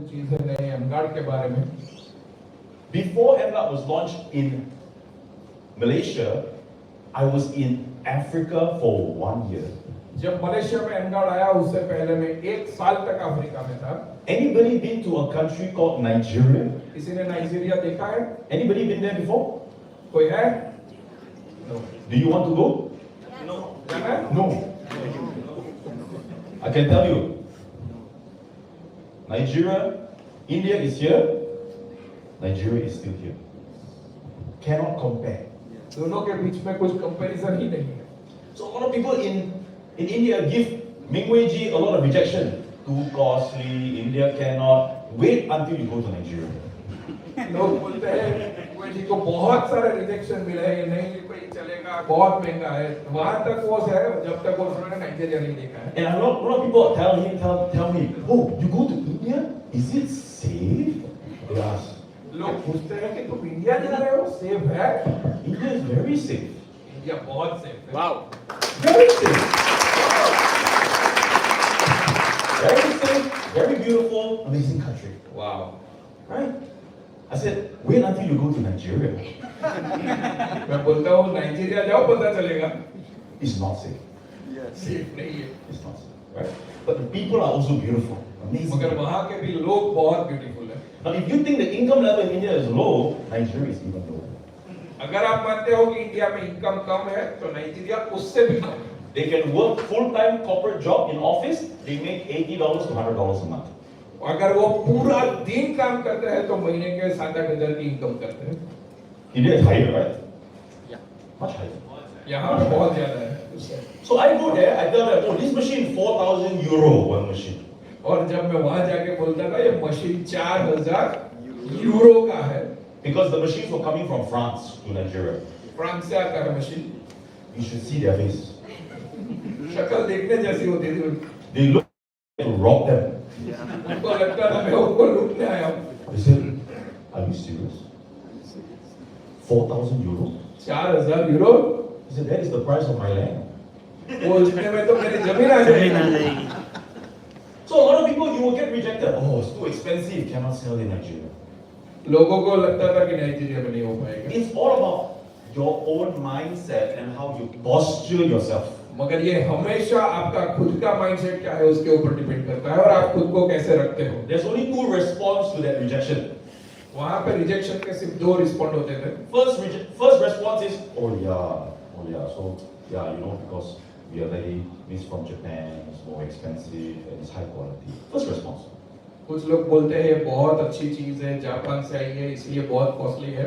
चीजें नए एमगार्ड के बारे में Before MGuard was launched in Malaysia, I was in Africa for 1 year. जब मलेशिया में एमगार्ड आया उससे पहले मैं 1 साल तक अफ्रीका में था। Anybody been to a country called Nigeria? किसी ने नाइजीरिया देखा है? Anybody been there before? कोई है? No. Do you want to go? No. जाना है? No. I can tell you. Nigeria, India is here. Nigeria is still here. Cannot compare. दोनों के बीच में कुछ कंपैरिजन ही नहीं है। So a lot of people in India give Mingwei ji a lot of rejection. Too costly. India cannot. Wait until you go to Nigeria. लोग बोलते हैं कोई जी को बहुत सारे रिजेक्शन मिले हैं, ये नहीं कोई चलेगा, बहुत महंगा है। वहां तक वो है जब तक वो उन्होंने नाइजीरिया नहीं देखा है। And a lot of people tell me, oh, you go to India? Is it safe? They ask. लोग पूछते हैं कि तुम इंडिया जा रहे हो, सेफ है? India is very safe. India बहुत सेफ है। Wow. Very safe. Very safe, very beautiful, amazing country. वाह। Right? I said, wait until you go to Nigeria. मैं बोलता हूँ नाइजीरिया जाओ पता चलेगा। It's not safe. सेफ नहीं है। It's not safe. Right? But the people are also beautiful. Amazing. मगर वहाँ के भी लोग बहुत ब्यूटीफुल है। Now, if you think the income level in India is low, Nigeria is even lower. अगर आप मानते हो कि इंडिया में इनकम कम है, तो नाइजीरिया उससे भी कम है। They can work full-time corporate job in office. They make $80 to $100 a month. अगर वो पूरा दिन काम करते हैं, तो महीने के 7-8 हजार की इनकम करते हैं। India is higher, right? Yeah. Much higher. यहाँ पे बहुत ज्यादा है। So I go there, I tell them, oh, this machine, 4,000 euro, one machine. और जब मैं वहां जाके बोलता था ये मशीन 4000 यूरो का है, Because the machines were coming from France to Nigeria. France से आता है machine. You should see their face. शक्ल देखने जैसी होती थी उनकी। They look to rob them. उनको लगता था मैं उनको लूटने आया हूँ। They said, are you serious? 4,000 euro? 4000 euro? He said, that is the price of my land. वो इतने में तो मेरी जमीन आ जाएगी। So a lot of people, you will get rejected. Oh, it's too expensive, cannot sell in Nigeria. लोगों को लगता था कि नाइजीरिया में नहीं हो पाएगा। It's all about your own mindset and how you posture yourself. मगर ये हमेशा आपका खुद का माइंडसेट क्या है उसके ऊपर डिपेंड करता है और आप खुद को कैसे रखते हो। There's only two responses to that rejection. वहां पे रिजेक्शन के सिर्फ 2 रिस्पॉन्ड होते थे। First response is, oh yeah, so yeah, because we are very made from Japan, it's more expensive and it's high quality. First response. कुछ लोग बोलते हैं बहुत अच्छी चीज है, जापान से आई है इसलिए बहुत कॉस्टली है।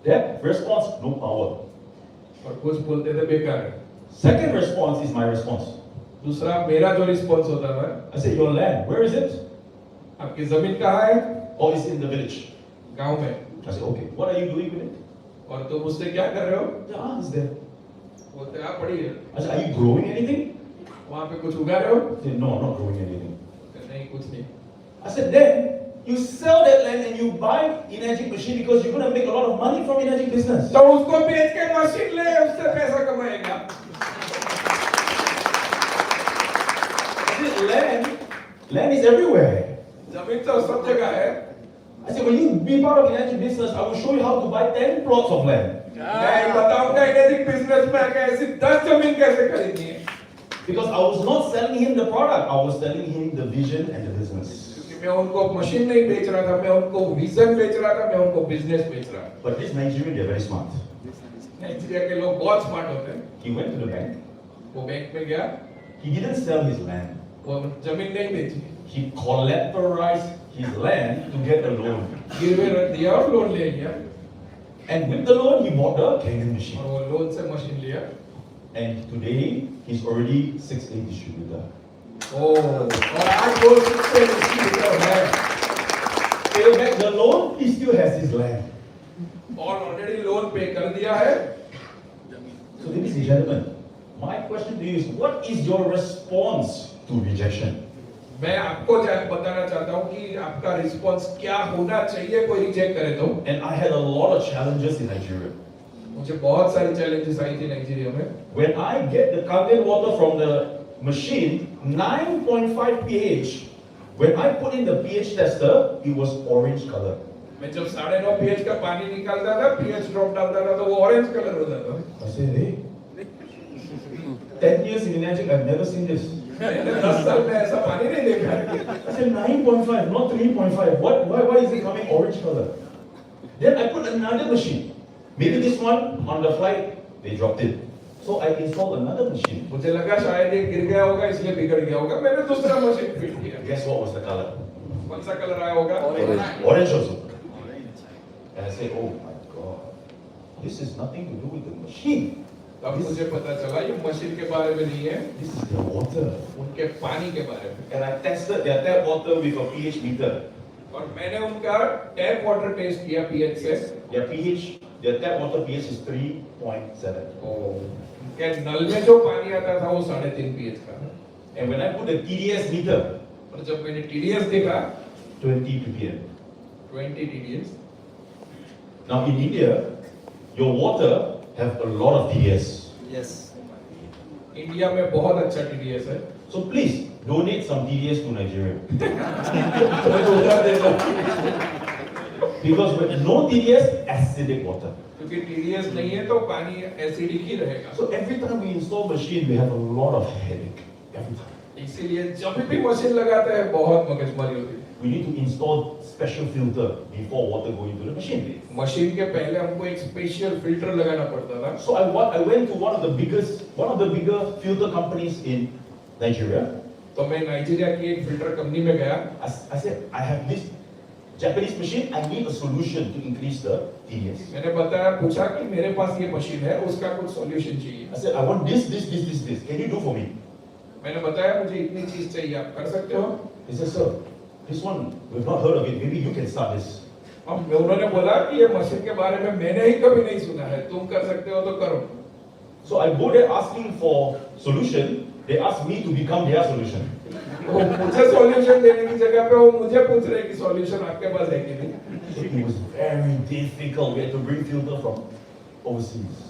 That response, no power. और कुछ बोलते थे बेकार है। Second response is my response. दूसरा मेरा जो रिस्पॉन्स होता था, I say, your land, where is it? आपकी जमीन कहाँ है? Oh, it's in the village. गांव में। I say, okay, what are you doing with it? और तुम उससे क्या कर रहे हो? Yeah, it's there. बोलते आप पढ़ी है। I said, are you growing anything? वहाँ पे कुछ उगा रहे हो? I said, no, I'm not growing anything. नहीं, कुछ नहीं। I said, then you sell that land and you buy Energic machine because you're going to make a lot of money from Energic business. तो उसको बेच के machine ले, उससे पैसा कमाएगा। I said, land is everywhere. जमीन तो सब जगह है। I said, when you be part of Energic business, I will show you how to buy 10 plots of land. मैं बताऊंगा एनर्जी बिजनेस में आके ऐसी 10 जमीन कैसे खरीदनी है। Because I was not selling him the product, I was selling him the vision and the business. क्योंकि मैं उनको मशीन नहीं बेच रहा था, मैं उनको विजन बेच रहा था, मैं उनको बिजनेस बेच रहा था। But this Nigerian, they're very smart. Nigeria के लोग बहुत स्मार्ट होते हैं। He went to the bank. वो बैंक में गया, He didn't sell his land. वो जमीन नहीं बेची, He collateralized his land to get a loan. गिरवे रख दिया और लोन ले लिया। And with the loan, he bought the Kenyan machine. और वो लोन से मशीन लिया। And today, he's already 6A distributor. और आज वो सबसे डिस्ट्रीब्यूटर है। Pay back the loan, he still has his land. और ऑलरेडी लोन पे कर दिया है। So, ladies and gentlemen, my question to you is, what is your response to rejection? मैं आपको बताना चाहता हूँ कि आपका रिस्पॉन्स क्या होना चाहिए कोई रिजेक्ट करे तो। And I had a lot of challenges in Nigeria. मुझे बहुत सारी चैलेंजेस आई थी नाइजीरिया में। When I get the Kangen water from the machine, 9.5 pH, When I put in the pH tester, it was orange color. मैं जब 9.5 pH का पानी निकालता था, pH ड्रॉप डालता था, तो वो ऑरेंज कलर हो जाता था। I said, hey, 10 years in Enagic, I've never seen this. मैंने 10 साल में ऐसा पानी नहीं देखा है। I said 9.5, not 3.5. Why is it coming orange color? Then I put another machine. Maybe this one on the flight they dropped it. So I installed another machine. मुझे लगा शायद ये गिर गया होगा इसलिए बिगड़ गया होगा। मैंने दूसरा मशीन फिट किया। Guess what was the color? कौन सा कलर आया होगा? Orange also. And I said, oh my God, this is nothing to do with the machine. तब मुझे पता चला ये मशीन के बारे में नहीं है, This is the water. उनके पानी के बारे में। And I tested their tap water with a pH meter. और मैंने उनका टैप वाटर टेस्ट किया pH से। Their tap water pH is 3.7. उनके नल में जो पानी आता था वो 3.5 pH का। And when I put the TDS meter, और जब मैंने TDS देखा, 20 ppm. 20 TDS। Now in India, your water have a lot of TDS. Yes. India में बहुत अच्छा TDS है। So please donate some TDS to Nigeria. तो मैं उधर देता हूँ। Because with no TDS, acidic water. क्योंकि TDS नहीं है तो पानी एसिडिक ही रहेगा। So every time we install machine, we have a lot of headache. Every time. इसीलिए जब भी मशीन लगाते हैं बहुत मगजमारी होती है। We need to install special filter before water go into the machine. Machine के पहले हमको एक स्पेशल फिल्टर लगाना पड़ता था। So I went to one of the bigger filter companies in Nigeria. तो मैं नाइजीरिया की एक फिल्टर कंपनी में गया। I said, I have this Japanese machine. I need a solution to increase the TDS. मैंने बताया पूछा कि मेरे पास ये मशीन है उसका कुछ सॉल्यूशन चाहिए। I said, I want this. Can you do for me? मैंने बताया मुझे इतनी चीज चाहिए, आप कर सकते हो? He said, sir, this one we've not heard of it. Maybe you can start this. अब उन्होंने बोला कि ये मशीन के बारे में मैंने ही कभी नहीं सुना है, तुम कर सकते हो तो करो। So I go there asking for solution. They ask me to become their solution. वो मुझे सॉल्यूशन देने की जगह पे वो मुझे पूछ रहे कि सॉल्यूशन आपके पास है कि नहीं। So it was very difficult. We had to bring filter from overseas.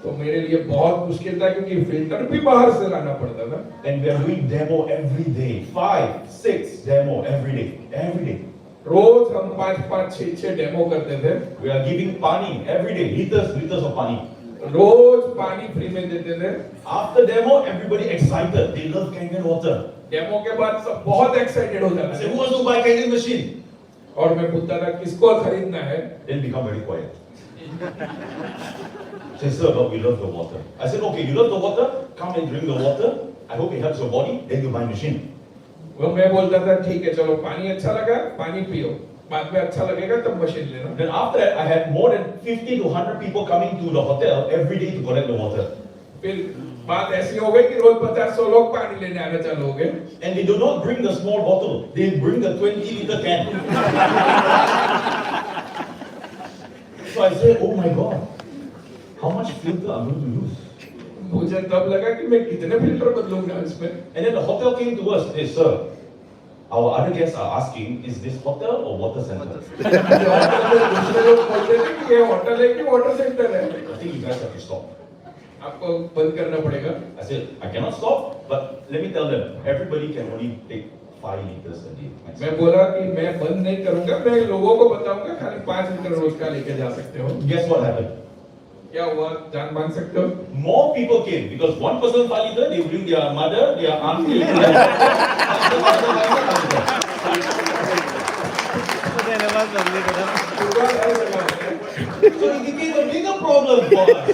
तो मेरे लिए बहुत मुश्किल था क्योंकि फिल्टर भी बाहर से लाना पड़ता था। And we are doing demo every day. 5, 6 demo every day. रोज हम 5, 6 डेमो करते थे। We are giving pani every day. Liters of pani. रोज पानी फ्री में देते थे। After demo, everybody excited. They love Kangen water. Demo के बाद सब बहुत एक्साइटेड हो I जाते said, थे। who wants to buy Kangen machine? और मैं पूछता था किसको खरीदना है? Then become very quiet. Say, sir, but we love the water. I said, okay, you love the water. Come and drink the water. I hope it helps your body. Then you buy machine. वो मैं बोलता था ठीक है चलो पानी अच्छा लगा पानी पियो, बाद में अच्छा लगेगा तब मशीन लेना। Then after that, I had more than 50 to 100 people coming to the hotel every day to collect the water. फिर बात ऐसी हो गई कि रोज 50-100 लोग पानी लेने आना चालू हो गए। And they do not bring the small bottle. They bring the 20-liter can. So I said, oh my God, how much filter I'm going to use? मुझे तब लगा कि मैं कितने फिल्टर बदलूंगा इसमें। And then the hotel came to us. They said, sir, our other guests are asking, is this hotel or water center? दूसरे लोग बोलते थे कि ये होटल है कि वाटर सेंटर है। I think you guys have to stop. आपको बंद करना पड़ेगा। I said, I cannot stop, but let me tell them, everybody can only take 5 liters a day. मैं बोला कि मैं बंद नहीं करूंगा, मैं लोगों को बताऊंगा खाली 5 लीटर रोज का लेके जा सकते हो। Guess what happened? क्या हुआ जान मान सकते हो? More people came because one person 5 liter, they bring their mother, their auntie. So it became a bigger problem for us.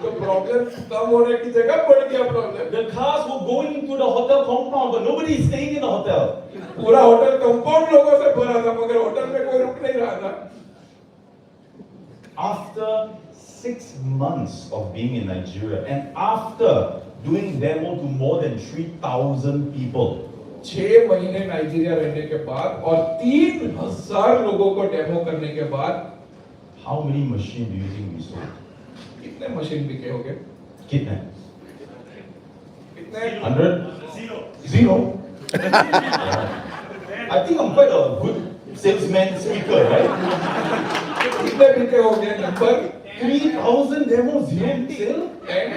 तो प्रॉब्लम कम होने की जगह बढ़ गया problem. The cars were going into the hotel compound, but nobody is staying in the hotel. पूरा hotel compound लोगों से भरा था मगर होटल में कोई रुक नहीं रहा था। After 6 months of being in Nigeria and after doing demo to more than 3,000 people, 6 महीने नाइजीरिया रहने के बाद और 3,000 लोगों को डेमो करने के बाद how many machines do you think we sold? कितने मशीन बिके होंगे? कितने? कितने? 100? Zero. I think I'm quite a good salesman speaker, right? कितने बिके होंगे नंबर? 3,000 demos, zero sale? 10?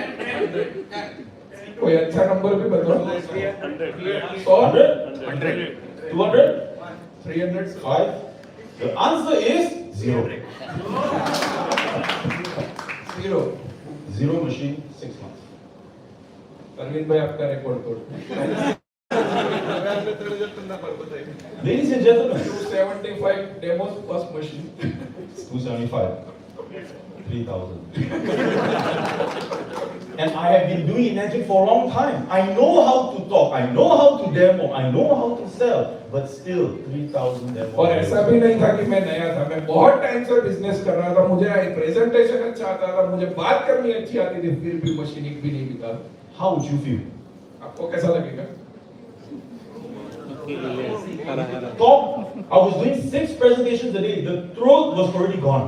कोई अच्छा नंबर भी बताओ। 100? 100? 100. 200? 300. 5? The answer is 0. 0. 0 machine, 6 months. Arvind भाई आपका रिकॉर्ड तोड़ Ladies and gentlemen, 275 demos first machine. 275. 3,000. And I have been doing Enagic for a long time. I know how to talk, I know how to demo, I know how to sell, but still 3,000 demo. और ऐसा भी नहीं था कि मैं नया था, मैं बहुत टाइम से बिजनेस कर रहा था, मुझे प्रेजेंटेशन अच्छा आता था, मुझे बात करनी अच्छी आती थी, फिर भी मशीन एक भी नहीं बिका। How would you feel? आपको कैसा लगेगा? Talk, I was doing 6 presentations a day, the throat was already gone.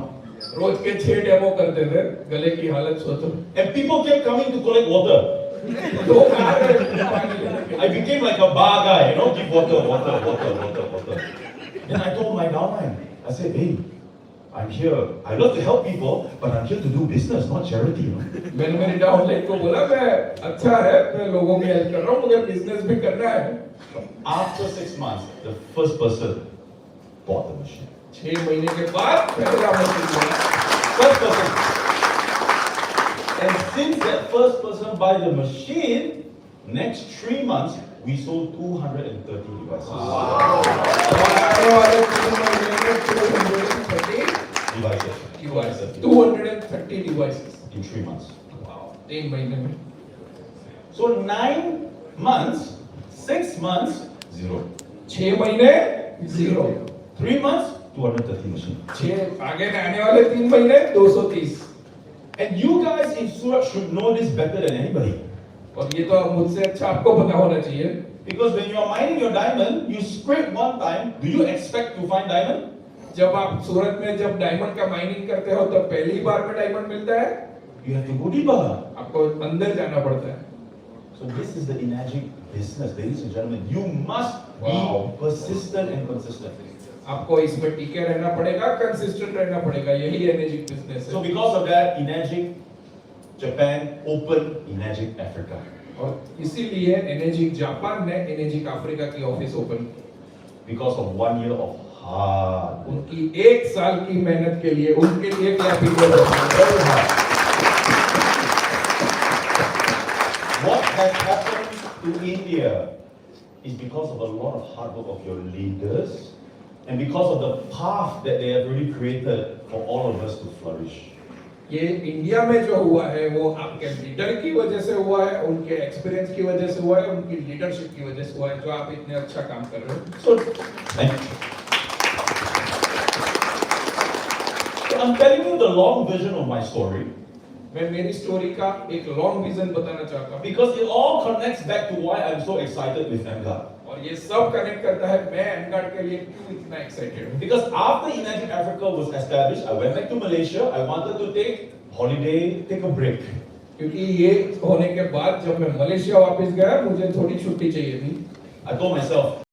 रोज के 6 डेमो करते थे, गले की हालत सोचो। And people kept coming to collect water. लोग आ रहे थे पानी लेने के लिए। I became like a bar guy, you know, give water. Then I told my downline, I said, hey, I'm here. I love to help people, but I'm here to do business, not charity. You know? मैंने मेरी downline को बोला, मैं अच्छा है, मैं लोगों की हेल्प कर रहा हूँ, मुझे बिजनेस भी करना है। After 6 months, the first person bought the machine. 6 महीने के बाद पहला मशीन लिया। First person. And since that first person buy the machine, next 3 months, we sold 230 devices. और आने वाले 3 महीने में 230 devices in 3 months. Wow, 3 महीने में। So 9 months, 6 months, 0. 6 महीने 0। 3 months, 230 machine. 6 आगे आने वाले 3 महीने 230। And you guys in Surat should know this better than anybody. और ये तो मुझसे अच्छा आपको पता होना चाहिए। Because when you are mining your diamond, you scrape one time, do you expect to find diamond? जब आप सूरत में जब डायमंड का माइनिंग करते हो तब पहली बार में डायमंड मिलता है, You have to go deeper. आपको अंदर जाना पड़ता है। So this is the Enagic business, ladies and gentlemen. You must Wow. be persistent and consistent. आपको इसमें टिके रहना पड़ेगा, कंसिस्टेंट रहना पड़ेगा, यही एनर्जिक बिजनेस So है। because of that, Enagic Japan opened Enagic Africa. और इसीलिए एनर्जिक जापान ने एनर्जिक अफ्रीका की ऑफिस ओपन की। Because of 1 year of hard work. उनकी 1 साल की मेहनत के लिए, उनके लिए clapping Very hard. What has happened to India is because of a lot of hard work of your leaders and because of the path that they have really created for all of us to flourish. ये India में जो हुआ है वो आपके leader की वजह से हुआ है, उनके एक्सपीरियंस की वजह से हुआ है, उनकी लीडरशिप की वजह से हुआ है, जो आप इतने अच्छा काम कर रहे हो। So, thank you. So I'm telling you the long version of my story मैं मेरी स्टोरी का एक लॉन्ग विजन बताना चाहता हूँ because it all connects back to why I'm so excited with Vanguard. और ये सब कनेक्ट करता है मैं एनगार्ड के लिए क्यों इतना एक्साइटेड हूँ। Because after Enagic Africa was established, I went back to Malaysia. I wanted to take holiday, take a break. क्योंकि ये होने के बाद जब मैं मलेशिया वापस गया मुझे थोड़ी छुट्टी चाहिए थी। I told myself,